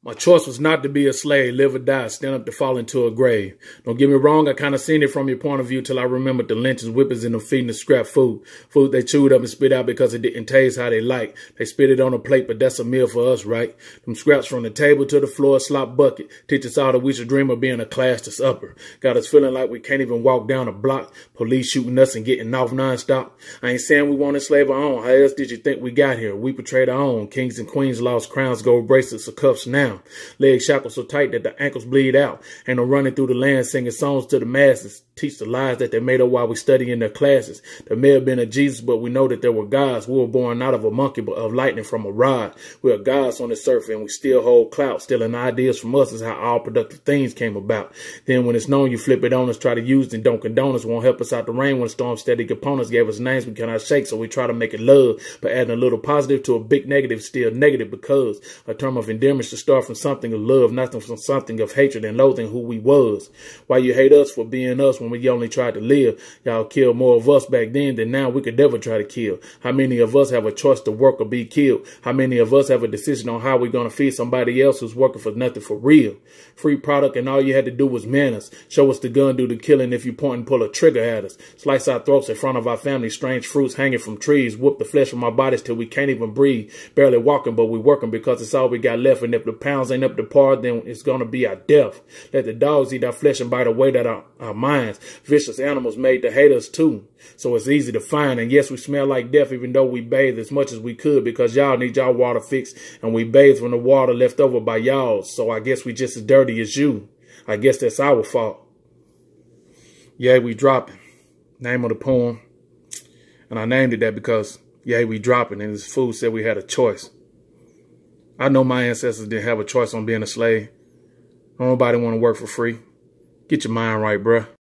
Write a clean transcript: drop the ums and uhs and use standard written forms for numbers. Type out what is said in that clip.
My choice was not to be a slave, live or die, stand up to fall into a grave. Don't get me wrong, I kind of seen it from your point of view till I remembered the lynchers, whippers, and them feeding the scrap food. Food they chewed up and spit out because it didn't taste how they like. They spit it on a plate, but that's a meal for us, right? Them scraps from the table to the floor, slop bucket. Teach us all that we should dream of being a class that's upper. Got us feeling like we can't even walk down a block. Police shooting us and getting off nonstop. I ain't saying we want to enslave our own. How else did you think we got here? We portrayed our own. Kings and queens lost crowns, gold bracelets, or cuffs now. Legs shackled so tight that the ankles bleed out. Ain't no running through the land singing songs to the masses. Teach the lies that they made up while we study in their classes. There may have been a Jesus, but we know that there were gods. We were born not of a monkey, but of lightning from a rod. We are gods on this earth, and we still hold clout. Stealing ideas from us is how all productive things came about. Then when it's known, you flip it on us, try to use it, and don't condone us. Won't help us out the rain when storm steady components gave us names we cannot shake, so we try to make it love. But adding a little positive to a big negative, still negative, because a term of endearment should start from something of love, nothing from something of hatred and loathing who we was. Why you hate us for being us when we only tried to live? Y'all killed more of us back then than now we could ever try to kill. How many of us have a choice to work or be killed? How many of us have a decision on how we're going to feed somebody else who's working for nothing for real? Free product and all you had to do was man us. Show us the gun, do the killing if you point and pull a trigger at us. Slice our throats in front of our family, strange fruits hanging from trees. Whoop the flesh from our bodies till we can't even breathe. Barely walking, but we working because it's all we got left. And if the pounds ain't up to par, then it's going to be our death. Let the dogs eat our flesh and bite away at our minds. Vicious animals made to hate us too. So it's easy to find. And yes, we smell like death even though we bathe as much as we could because y'all need y'all water fixed. And we bathe from the water left over by y'all. So I guess we just as dirty as you. I guess that's our fault. YeWeDropping. Name of the poem. And I named it that because YeWeDropping and this fool said we had a choice. I know my ancestors didn't have a choice on being a slave. Nobody want to work for free. Get your mind right, bruh.